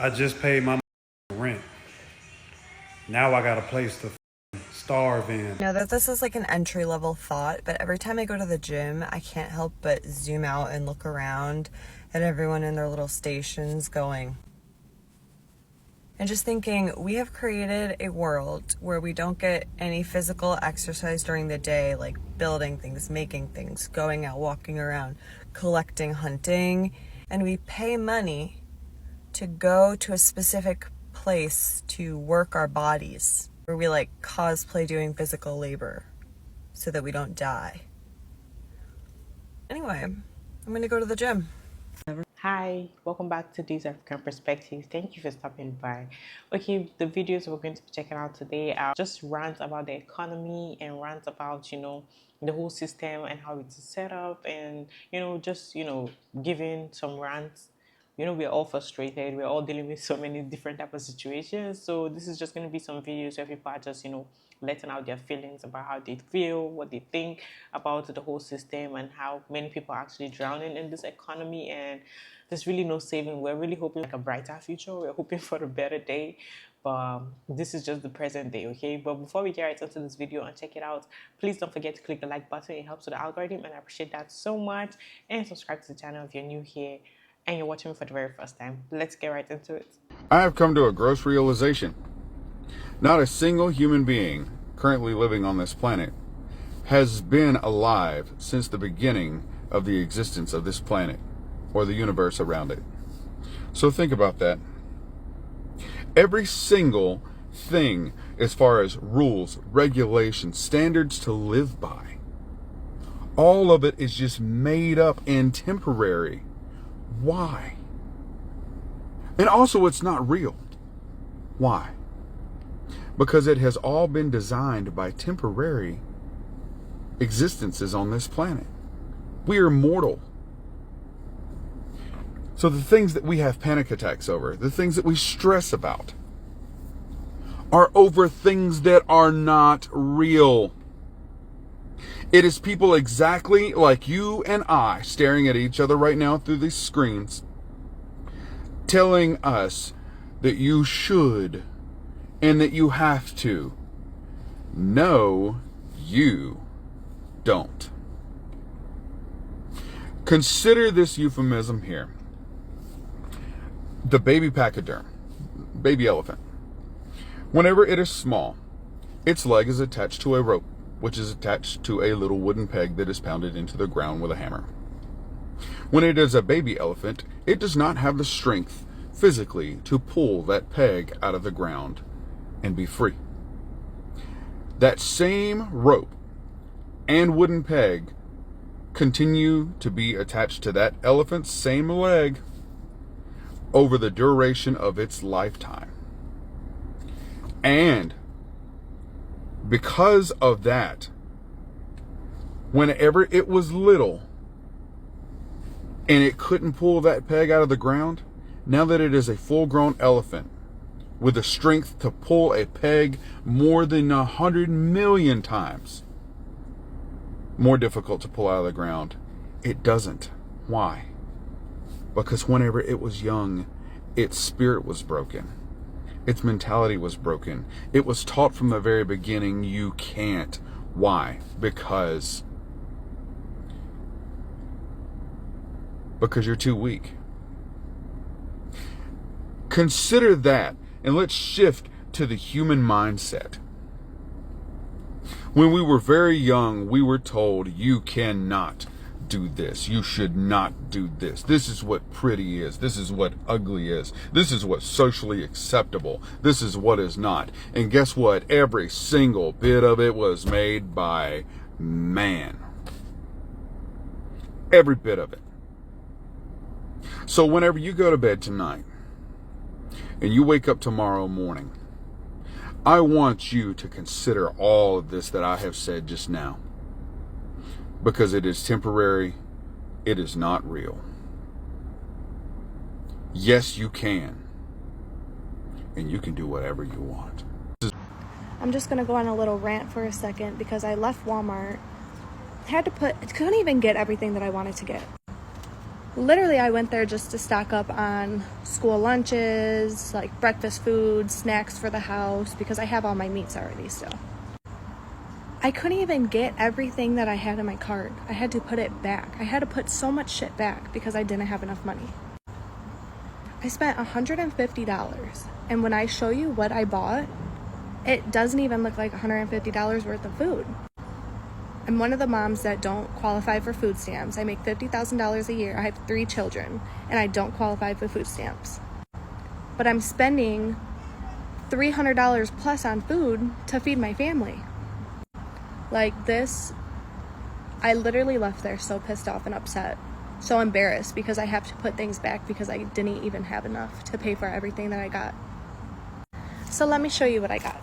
I just paid my rent. Now I got a place to starve in. I know that this is like an entry-level thought, but every time I go to the gym, I can't help but zoom out and look around at everyone in their little stations going. And just thinking, we have created a world where we don't get any physical exercise during the day, like building things, making things, going out, walking around, collecting, hunting, and we pay money to go to a specific place to work our bodies, where we like cosplay doing physical labor so that we don't die. Anyway, I'm gonna go to the gym. Hi, welcome back to These African Perspectives. Thank you for stopping by. Okay, the videos we're going to be checking out today are just rants about the economy and rants about, the whole system and how it's set up, and, just, giving some rants. We're all frustrated. We're all dealing with so many different type of situations. So this is just going to be some videos where people are just, letting out their feelings about how they feel, what they think about the whole system, and how many people are actually drowning in this economy. And there's really no saving. We're really hoping like a brighter future. We're hoping for a better day. But this is just the present day, okay? But before we get right into this video and check it out, please don't forget to click the like button. It helps with the algorithm, and I appreciate that so much. And subscribe to the channel if you're new here and you're watching me for the very first time. Let's get right into it. I have come to a gross realization. Not a single human being currently living on this planet has been alive since the beginning of the existence of this planet or the universe around it. So think about that. Every single thing, as far as rules, regulations, standards to live by, all of it is just made up and temporary. Why? And also, it's not real. Why? Because it has all been designed by temporary existences on this planet. We are mortal. So the things that we have panic attacks over, the things that we stress about, are over things that are not real. It is people exactly like you and I staring at each other right now through these screens, telling us that you should and that you have to. No, you don't. Consider this euphemism here. The baby pachyderm, baby elephant. Whenever it is small, its leg is attached to a rope, which is attached to a little wooden peg that is pounded into the ground with a hammer. When it is a baby elephant, it does not have the strength physically to pull that peg out of the ground and be free. That same rope and wooden peg continue to be attached to that elephant's same leg over the duration of its lifetime. And because of that, whenever it was little and it couldn't pull that peg out of the ground, now that it is a full-grown elephant with the strength to pull a peg more than 100 million times more difficult to pull out of the ground, it doesn't. Why? Because whenever it was young, its spirit was broken. Its mentality was broken. It was taught from the very beginning, you can't. Why? Because you're too weak. Consider that, and let's shift to the human mindset. When we were very young, we were told, you cannot do this. You should not do this. This is what pretty is. This is what ugly is. This is what's socially acceptable. This is what is not. And guess what? Every single bit of it was made by man. Every bit of it. So whenever you go to bed tonight and you wake up tomorrow morning, I want you to consider all of this that I have said just now. Because it is temporary, it is not real. Yes, you can. And you can do whatever you want. I'm just gonna go on a little rant for a second because I left Walmart. Couldn't even get everything that I wanted to get. Literally, I went there just to stock up on school lunches, like breakfast food, snacks for the house, because I have all my meats already still. I couldn't even get everything that I had in my cart. I had to put it back. I had to put so much shit back because I didn't have enough money. I spent $150, and when I show you what I bought, it doesn't even look like $150 worth of food. I'm one of the moms that don't qualify for food stamps. I make $50,000 a year. I have 3 children, and I don't qualify for food stamps. But I'm spending $300 plus on food to feed my family. Like this, I literally left there so pissed off and upset, so embarrassed because I have to put things back because I didn't even have enough to pay for everything that I got. So let me show you what I got.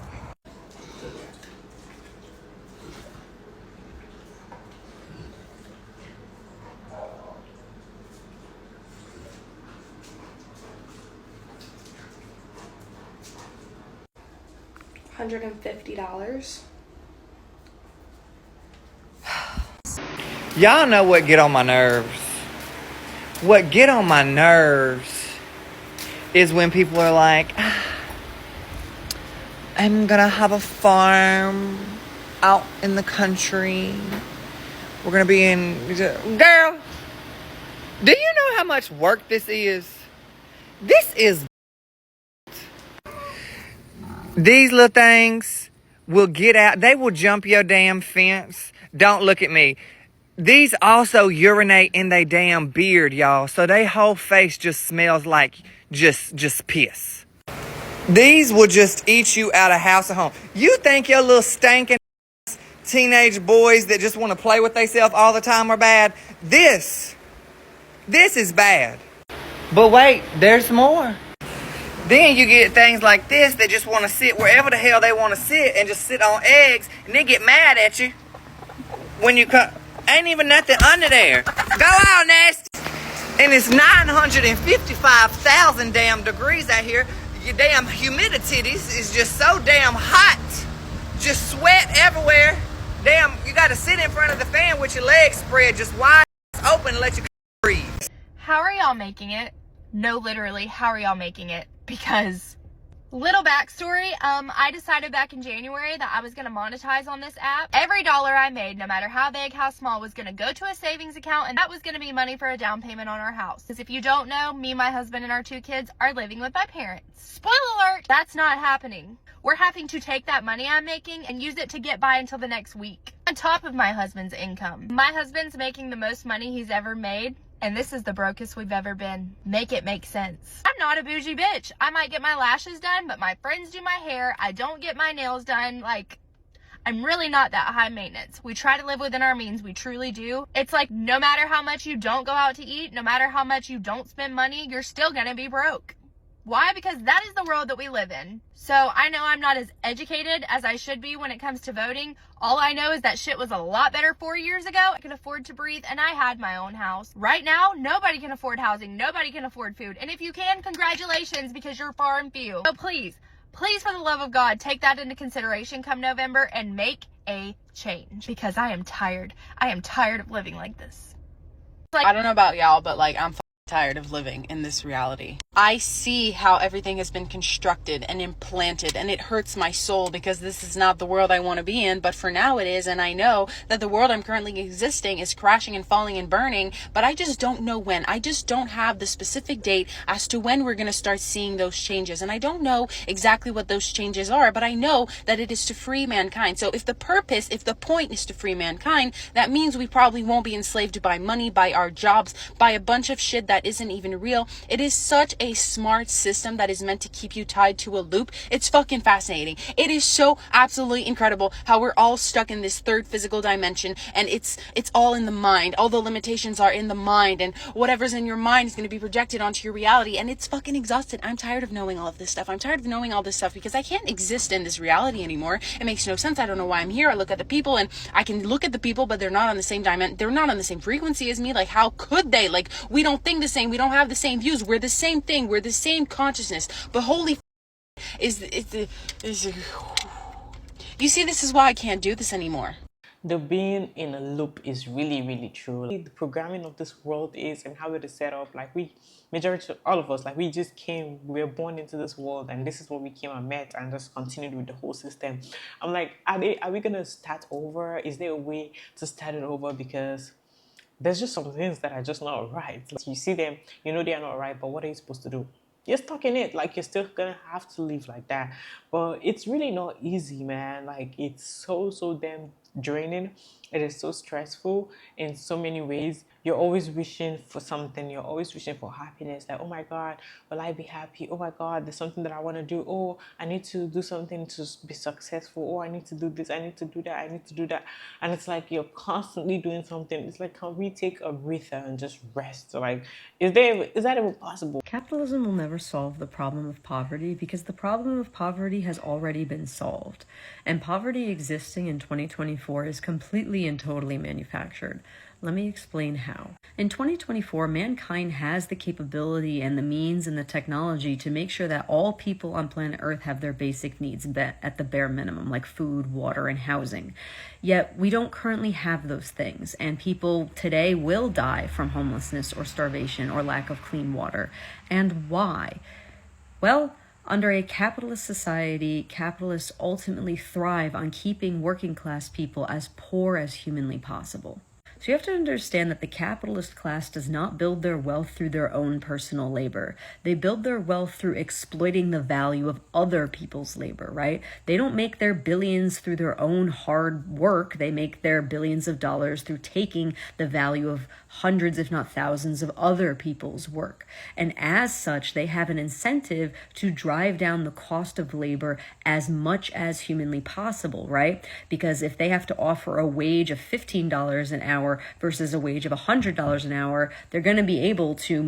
$150. Y'all know what get on my nerves. What get on my nerves is when people are like, I'm gonna have a farm out in the country. We're gonna be in... Girl, do you know how much work this is? This is... These little things will get out. They will jump your damn fence. Don't look at me. These also urinate in their damn beard, y'all. So their whole face just smells like just piss. These will just eat you out of house and home. You think your little stinking teenage boys that just want to play with themselves all the time are bad? This is bad. But wait, there's more. Then you get things like this that just want to sit wherever the hell they want to sit and just sit on eggs, and they get mad at you when you come. Ain't even nothing under there. Go out, nasty. And it's 955,000 damn degrees out here. Your damn humidity is just so damn hot. Just sweat everywhere. Damn, you got to sit in front of the fan with your legs spread just wide open and let you breathe. How are y'all making it? No, literally, how are y'all making it? Because... Little backstory, I decided back in January that I was going to monetize on this app. Every dollar I made, no matter how big, how small, was going to go to a savings account, and that was going to be money for a down payment on our house. Because if you don't know, me, my husband, and our 2 kids are living with my parents. Spoiler alert, that's not happening. We're having to take that money I'm making and use it to get by until the next week. On top of my husband's income. My husband's making the most money he's ever made. And this is the brokest we've ever been. Make it make sense. I'm not a bougie bitch. I might get my lashes done, but my friends do my hair. I don't get my nails done. Like, I'm really not that high maintenance. We try to live within our means. We truly do. It's like no matter how much you don't go out to eat, no matter how much you don't spend money, you're still gonna be broke. Why? Because that is the world that we live in. So I know I'm not as educated as I should be when it comes to voting. All I know is that shit was a lot better 4 years ago. I could afford to breathe and I had my own house. Right now, nobody can afford housing. Nobody can afford food. And if you can, congratulations, because you're far and few. So please, for the love of God, take that into consideration come November and make a change. Because I am tired. I am tired of living like this. I don't know about y'all, but like I'm tired of living in this reality. I see how everything has been constructed and implanted, and it hurts my soul because this is not the world I want to be in, but for now it is, and I know that the world I'm currently existing is crashing and falling and burning, but I just don't know when. I just don't have the specific date as to when we're going to start seeing those changes, and I don't know exactly what those changes are, but I know that it is to free mankind. So if the point is to free mankind, that means we probably won't be enslaved by money, by our jobs, by a bunch of shit that isn't even real. It is such a smart system that is meant to keep you tied to a loop. It's fucking fascinating. It is so absolutely incredible how we're all stuck in this third physical dimension, and it's all in the mind. All the limitations are in the mind, and whatever's in your mind is going to be projected onto your reality, and it's fucking exhausted. I'm tired of knowing all of this stuff. I'm tired of knowing all this stuff because I can't exist in this reality anymore. It makes no sense. I don't know why I'm here. I look at the people, and I can look at the people, but they're not on the same dimension. They're not on the same frequency as me. Like, how could they? Like, we don't think the same. We don't have the same views. We're the same thing. We're the same consciousness. But holy you see, this is why I can't do this anymore. the being in a loop is really, really true. The programming of this world is, and how it is set up, like majority, all of us, like we just came, we were born into this world, and this is what we came and met, and just continued with the whole system. I'm like, are we gonna start over? Is there a way to start it over? Because there's just some things that are just not right. Like, you see them, you know they are not right, but what are you supposed to do? You're stuck in it. Like, you're still gonna have to live like that. But it's really not easy, man. Like, it's so damn draining. It is so stressful in so many ways. You're always wishing for something. You're always wishing for happiness. Like, oh my God, will I be happy? Oh my God, there's something that I want to do. Oh, I need to do something to be successful. Oh, I need to do this. I need to do that. I need to do that. And it's like you're constantly doing something. It's like, can we take a breather and just rest? Like, is that even possible? Capitalism will never solve the problem of poverty because the problem of poverty has already been solved. And poverty existing in 2024 is completely and totally manufactured. Let me explain how. In 2024, mankind has the capability and the means and the technology to make sure that all people on planet Earth have their basic needs met at the bare minimum, like food, water, and housing. Yet we don't currently have those things, and people today will die from homelessness or starvation or lack of clean water. And why? Well, under a capitalist society, capitalists ultimately thrive on keeping working class people as poor as humanly possible. So you have to understand that the capitalist class does not build their wealth through their own personal labor. They build their wealth through exploiting the value of other people's labor, right? They don't make their billions through their own hard work. They make their billions of dollars through taking the value of hundreds, if not thousands, of other people's work. And as such, they have an incentive to drive down the cost of labor as much as humanly possible, right? Because if they have to offer a wage of $15 an hour versus a wage of $100 an hour, they're going to be able to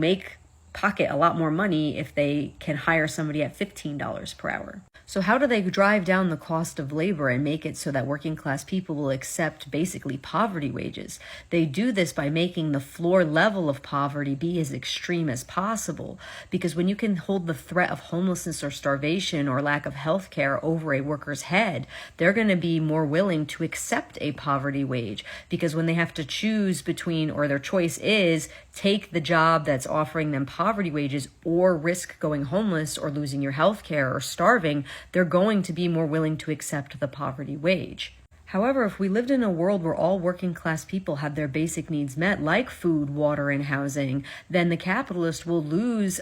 pocket a lot more money if they can hire somebody at $15 per hour. So how do they drive down the cost of labor and make it so that working class people will accept basically poverty wages? They do this by making the floor level of poverty be as extreme as possible. Because when you can hold the threat of homelessness or starvation or lack of health care over a worker's head, they're going to be more willing to accept a poverty wage. Because when they have to choose between, or their choice is, take the job that's offering them poverty wages or risk going homeless or losing your health care or starving, they're going to be more willing to accept the poverty wage. However, if we lived in a world where all working class people had their basic needs met, like food, water, and housing, then the capitalist will lose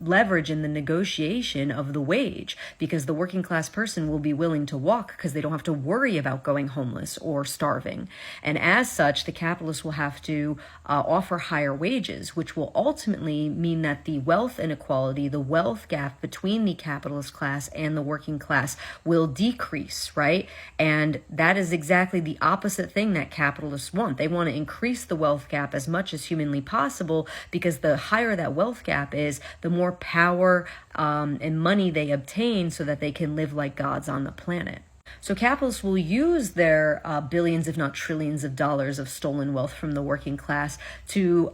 leverage in the negotiation of the wage, because the working class person will be willing to walk because they don't have to worry about going homeless or starving. And as such, the capitalist will have to offer higher wages, which will ultimately mean that the wealth inequality, the wealth gap between the capitalist class and the working class will decrease, right? And that is exactly the opposite thing that capitalists want. They want to increase the wealth gap as much as humanly possible, because the higher that wealth gap is, the more power and money they obtain so that they can live like gods on the planet. So capitalists will use their billions, if not trillions of dollars of stolen wealth from the working class to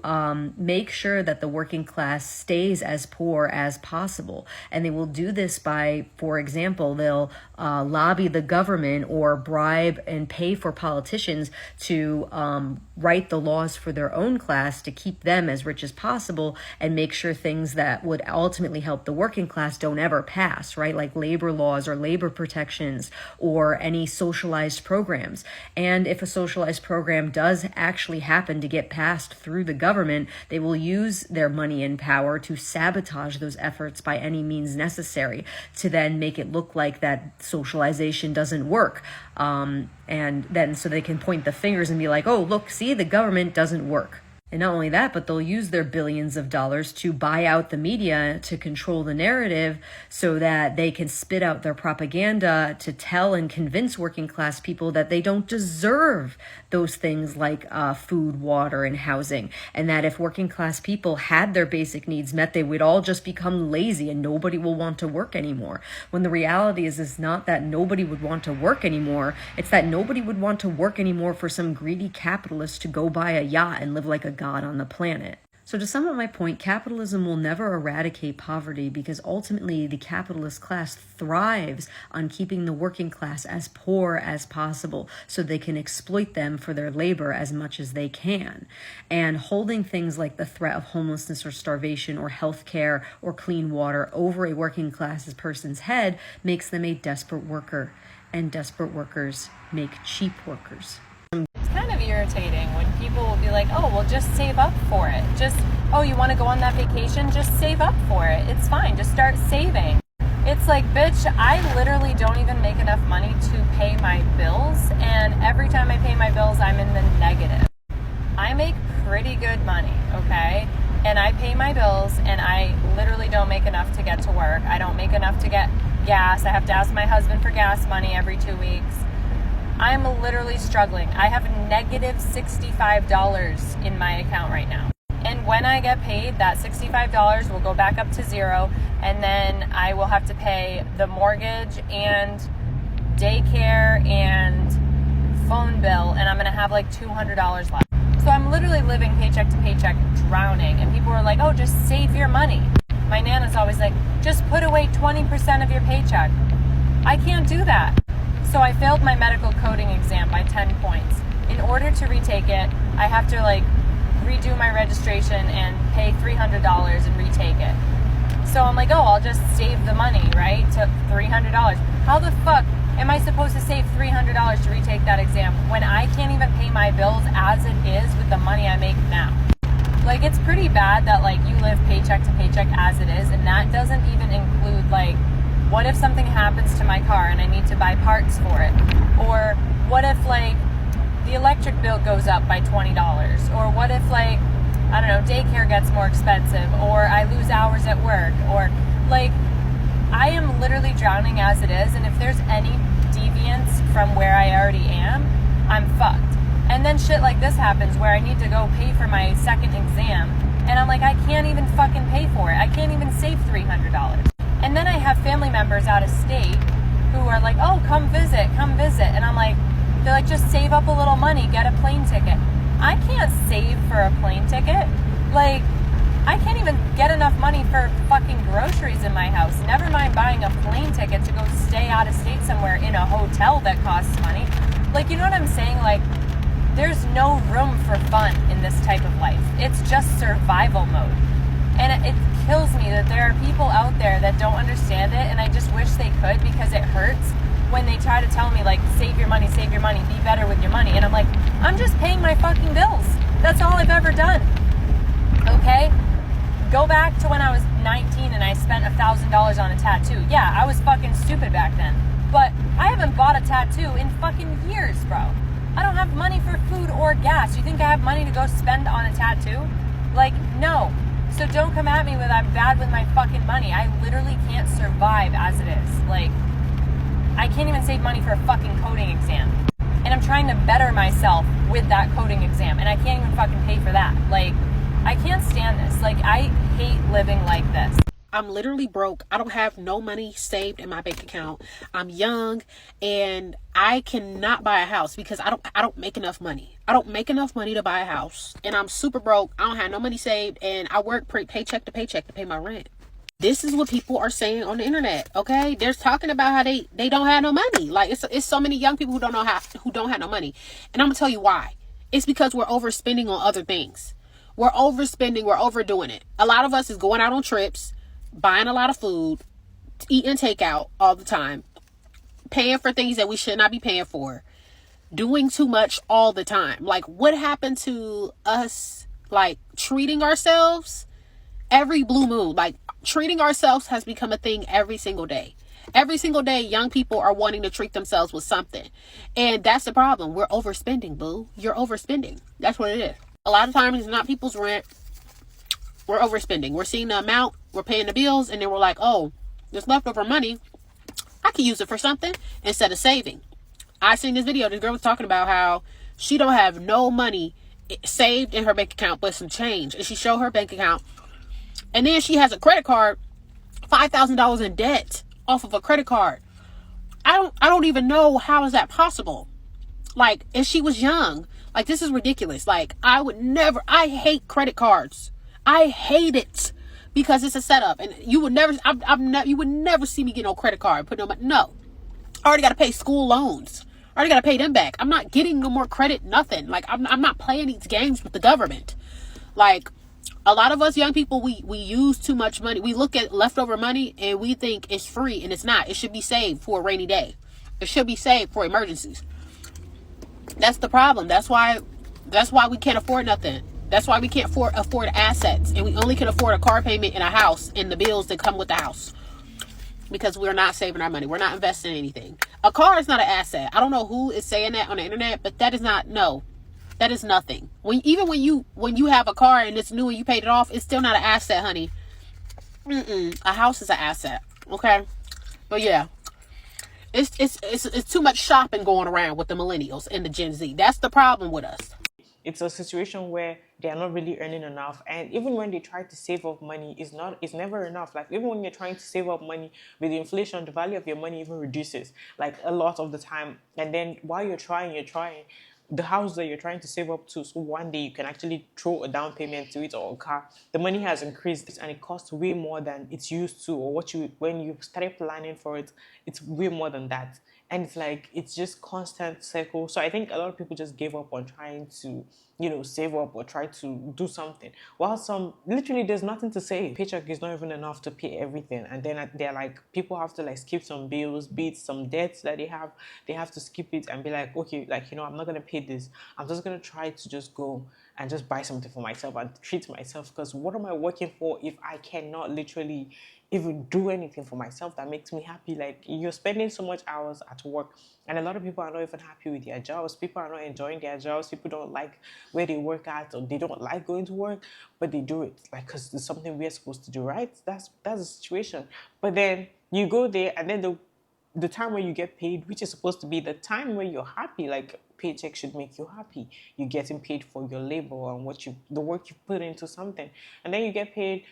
make sure that the working class stays as poor as possible. And they will do this by, for example, they'll lobby the government or bribe and pay for politicians to write the laws for their own class to keep them as rich as possible, and make sure things that would ultimately help the working class don't ever pass, right? Like labor laws or labor protections or any socialized programs. And if a socialized program does actually happen to get passed through the government, they will use their money and power to sabotage those efforts by any means necessary, to then make it look like that socialization doesn't work. And then so they can point the fingers and be like, oh, look, see, the government doesn't work. And not only that, but they'll use their billions of dollars to buy out the media to control the narrative so that they can spit out their propaganda to tell and convince working class people that they don't deserve those things like food, water, and housing. And that if working class people had their basic needs met, they would all just become lazy and nobody will want to work anymore. When the reality is not that nobody would want to work anymore. It's that nobody would want to work anymore for some greedy capitalist to go buy a yacht and live like a god on the planet. So to sum up my point, capitalism will never eradicate poverty because ultimately the capitalist class thrives on keeping the working class as poor as possible so they can exploit them for their labor as much as they can. And holding things like the threat of homelessness or starvation or health care or clean water over a working class person's head makes them a desperate worker. And desperate workers make cheap workers. It's kind of irritating when people will be like, oh, well, just save up for it. Just, oh, you want to go on that vacation? Just save up for it. It's fine. Just start saving. It's like, bitch, I literally don't even make enough money to pay my bills. And every time I pay my bills, I'm in the negative. I make pretty good money, okay? And I pay my bills and I literally don't make enough to get to work. I don't make enough to get gas. I have to ask my husband for gas money every 2 weeks. I'm literally struggling. I have negative $65 in my account right now. And when I get paid, that $65 will go back up to zero, and then I will have to pay the mortgage and daycare and phone bill, and I'm gonna have like $200 left. So I'm literally living paycheck to paycheck, drowning, and people are like, oh, just save your money. My Nana's always like, just put away 20% of your paycheck. I can't do that. So I failed my medical coding exam by 10 points. In order to retake it, I have to like redo my registration and pay $300 and retake it. So I'm like, oh, I'll just save the money, right? To $300. How the fuck am I supposed to save $300 to retake that exam when I can't even pay my bills as it is with the money I make now? Like, it's pretty bad that like you live paycheck to paycheck as it is, and that doesn't even include like, what if something happens to my car and I need to buy parts for it? Or what if like the electric bill goes up by $20? Or what if like, I don't know, daycare gets more expensive, or I lose hours at work, or like, I am literally drowning as it is, and if there's any deviance from where I already am, I'm fucked. And then shit like this happens where I need to go pay for my second exam, and I'm like, I can't even fucking pay for it. I can't even save $300. And then I have family members out of state who are like, oh, come visit. And I'm like, they're like, just save up a little money, get a plane ticket. I can't save for a plane ticket. Like, I can't even get enough money for fucking groceries in my house. Never mind buying a plane ticket to go stay out of state somewhere in a hotel that costs money. Like, you know what I'm saying? Like, there's no room for fun in this type of life. It's just survival mode. And it kills me that there are people out there that don't understand it, and I just wish they could, because it hurts when they try to tell me, like, save your money, be better with your money. And I'm like, I'm just paying my fucking bills. That's all I've ever done. Okay? Go back to when I was 19 and I spent $1,000 on a tattoo. Yeah, I was fucking stupid back then. But I haven't bought a tattoo in fucking years, bro. I don't have money for food or gas. You think I have money to go spend on a tattoo? Like, no. So don't come at me with I'm bad with my fucking money. I literally can't survive as it is. Like, I can't even save money for a fucking coding exam. And I'm trying to better myself with that coding exam, and I can't even fucking pay for that. Like, I can't stand this. Like, I hate living like this. I'm literally broke. I don't have no money saved in my bank account. I'm young and I cannot buy a house because I don't make enough money. I don't make enough money to buy a house, and I'm super broke. I don't have no money saved, and I work paycheck to paycheck to pay my rent. This is what people are saying on the internet. Okay, they're talking about how they don't have no money. Like, it's so many young people who don't have no money, and I'm gonna tell you why. It's because we're overspending on other things. We're overspending. We're overdoing it. A lot of us is going out on trips, buying a lot of food, eating takeout all the time, paying for things that we should not be paying for, doing too much all the time. Like, what happened to us, like, treating ourselves every blue moon? Like, treating ourselves has become a thing every single day. Every single day, young people are wanting to treat themselves with something. And that's the problem. We're overspending, boo. You're overspending. That's what it is. A lot of times it's not people's rent. We're overspending. We're seeing the amount, we're paying the bills, and then we're like, oh, this leftover money, I could use it for something instead of saving. I seen this video. This girl was talking about how she don't have no money saved in her bank account but some change. And she showed her bank account. And then she has a credit card, $5,000 in debt off of a credit card. I don't even know how is that possible. Like, and she was young. Like, this is ridiculous. Like, I hate credit cards. I hate it because it's a setup, and you would never, you would never see me get no credit card, put no. I already got to pay school loans. I already got to pay them back. I'm not getting no more credit, nothing. Like, I'm not playing these games with the government. Like, a lot of us young people, we use too much money. We look at leftover money and we think it's free, and it's not. It should be saved for a rainy day. It should be saved for emergencies. That's the problem. That's why we can't afford nothing. That's why we can't afford assets, and we only can afford a car payment and a house and the bills that come with the house. Because we're not saving our money. We're not investing in anything. A car is not an asset. I don't know who is saying that on the internet, but that is not, no. That is nothing. When you have a car and it's new and you paid it off, it's still not an asset, honey. A house is an asset. Okay? But yeah. It's too much shopping going around with the millennials and the Gen Z. That's the problem with us. It's a situation where they are not really earning enough, and even when they try to save up money, it's never enough. Like, even when you're trying to save up money, with the inflation, the value of your money even reduces, like, a lot of the time. And then while you're trying the house that you're trying to save up to, so one day you can actually throw a down payment to it, or a car, the money has increased and it costs way more than it's used to, or when you started planning for it, it's way more than that. And it's like, it's just constant cycle. So I think a lot of people just gave up on trying to, save up or try to do something. While some, literally, there's nothing to save. Paycheck is not even enough to pay everything. And then they're like, people have to like skip some bills, beat some debts that they have to skip it and be like, okay, like, I'm not going to pay this. I'm just going to try to just go and just buy something for myself and treat myself. Because what am I working for if I cannot literally even do anything for myself that makes me happy? Like, you're spending so much hours at work, and a lot of people are not even happy with their jobs. People are not enjoying their jobs. People don't like where they work at, or they don't like going to work, but they do it, like, because it's something we're supposed to do, right? That's the situation. But then you go there, and then the time when you get paid, which is supposed to be the time when you're happy, like, paycheck should make you happy. You're getting paid for your labor and the work you put into something, and then you get paid.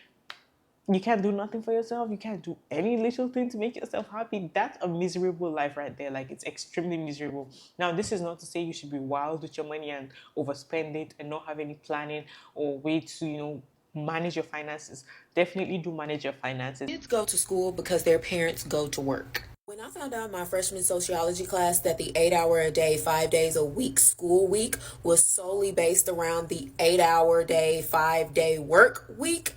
You can't do nothing for yourself. You can't do any little thing to make yourself happy. That's a miserable life right there. Like, it's extremely miserable. Now, this is not to say you should be wild with your money and overspend it and not have any planning or way to, manage your finances. Definitely do manage your finances. Kids go to school because their parents go to work. When I found out in my freshman sociology class that the 8-hour-a-day, 5 days a week school week was solely based around the 8-hour-day, 5-day work week,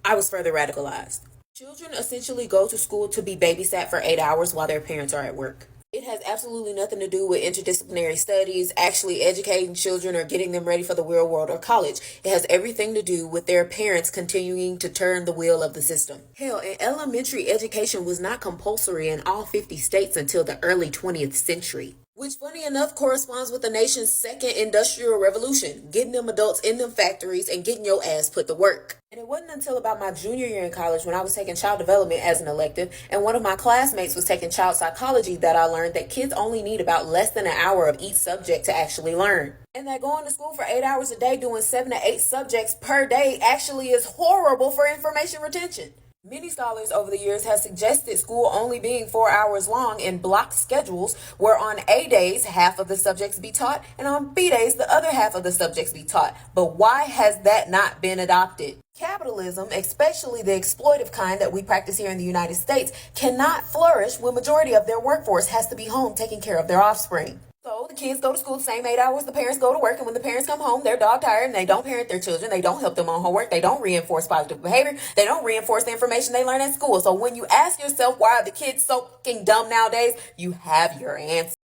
I was further radicalized. Children essentially go to school to be babysat for 8 hours while their parents are at work. It has absolutely nothing to do with interdisciplinary studies, actually educating children, or getting them ready for the real world or college. It has everything to do with their parents continuing to turn the wheel of the system. Hell, and elementary education was not compulsory in all 50 states until the early 20th century. Which, funny enough, corresponds with the nation's second industrial revolution, getting them adults in them factories and getting your ass put to work. And it wasn't until about my junior year in college, when I was taking child development as an elective, and one of my classmates was taking child psychology, that I learned that kids only need about less than an hour of each subject to actually learn. And that going to school for 8 hours a day doing 7 to 8 subjects per day actually is horrible for information retention. Many scholars over the years have suggested school only being 4 hours long in block schedules, where on A days, half of the subjects be taught, and on B days, the other half of the subjects be taught. But why has that not been adopted? Capitalism, especially the exploitive kind that we practice here in the United States, cannot flourish when majority of their workforce has to be home taking care of their offspring. So the kids go to school the same 8 hours the parents go to work, and when the parents come home, they're dog tired and they don't parent their children. They don't help them on homework. They don't reinforce positive behavior. They don't reinforce the information they learn at school. So when you ask yourself, why are the kids so fucking dumb nowadays, you have your answer.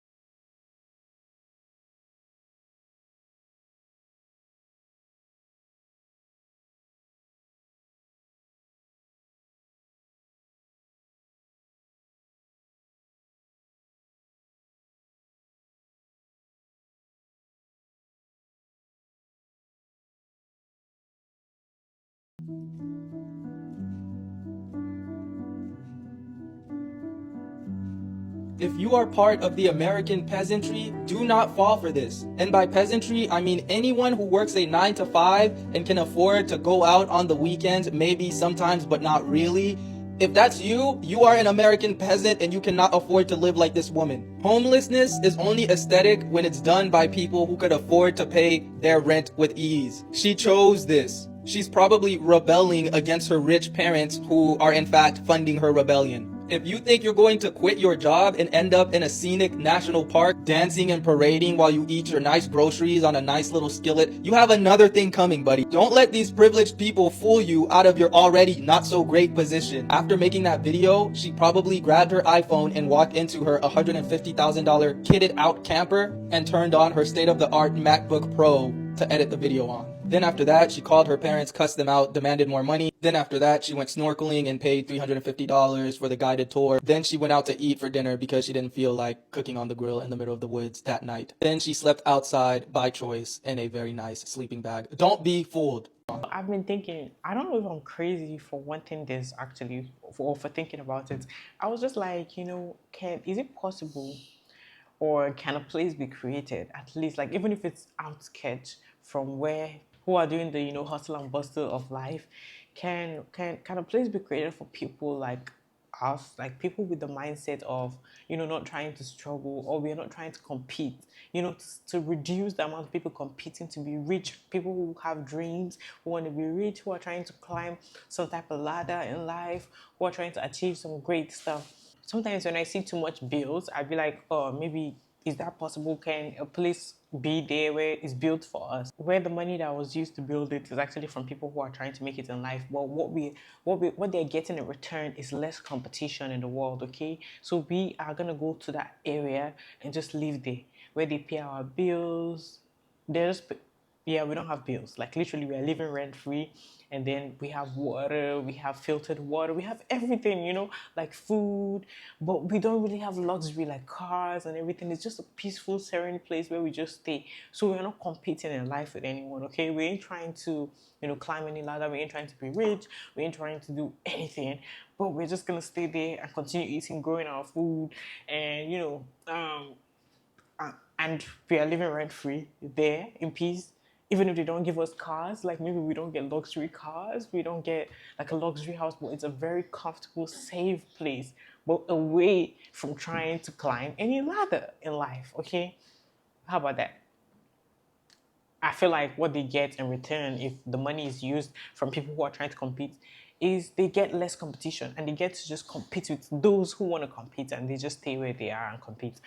If you are part of the American peasantry, do not fall for this. And by peasantry, I mean anyone who works a 9 to 5 and can afford to go out on the weekends, maybe sometimes, but not really. If that's you, you are an American peasant and you cannot afford to live like this woman. Homelessness is only aesthetic when it's done by people who could afford to pay their rent with ease. She chose this. She's probably rebelling against her rich parents who are in fact funding her rebellion. If you think you're going to quit your job and end up in a scenic national park dancing and parading while you eat your nice groceries on a nice little skillet, you have another thing coming, buddy. Don't let these privileged people fool you out of your already not so great position. After making that video, she probably grabbed her iPhone and walked into her $150,000 kitted out camper and turned on her state-of-the-art MacBook Pro to edit the video on. Then after that, she called her parents, cussed them out, demanded more money. Then after that, she went snorkeling and paid $350 for the guided tour. Then she went out to eat for dinner because she didn't feel like cooking on the grill in the middle of the woods that night. Then she slept outside by choice in a very nice sleeping bag. Don't be fooled. I've been thinking, I don't know if I'm crazy for wanting this actually, or for thinking about it. I was just like, is it possible, or can a place be created, at least, like, even if it's outskirts from where who are doing the hustle and bustle of life, can a place be created for people like us, like people with the mindset of not trying to struggle, or we're not trying to compete, to reduce the amount of people competing to be rich, people who have dreams, who want to be rich, who are trying to climb some type of ladder in life, who are trying to achieve some great stuff. Sometimes when I see too much bills, I'd be like, oh, maybe is that possible? Can a place be there where it's built for us, where the money that was used to build it is actually from people who are trying to make it in life, but what they're getting in return is less competition in the world. Okay, so we are gonna go to that area and just live there, where they pay our bills. There's Yeah, we don't have bills. Like, literally, we are living rent free, and then we have water, we have filtered water, we have everything, like food, but we don't really have luxury like cars and everything. It's just a peaceful, serene place where we just stay. So we're not competing in life with anyone. Okay, we ain't trying to climb any ladder. We ain't trying to be rich. We ain't trying to do anything. But we're just gonna stay there and continue eating, growing our food, and and we are living rent free there in peace. Even if they don't give us cars, like maybe we don't get luxury cars, we don't get like a luxury house, but it's a very comfortable, safe place, but away from trying to climb any ladder in life. Okay, how about that? I feel like what they get in return, if the money is used from people who are trying to compete, is they get less competition, and they get to just compete with those who want to compete, and they just stay where they are and compete.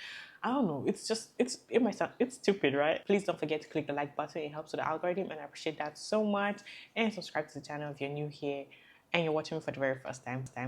I don't know. It might sound, it's stupid, right? Please don't forget to click the like button. It helps with the algorithm, and I appreciate that so much. And subscribe to the channel if you're new here and you're watching me for the very first time.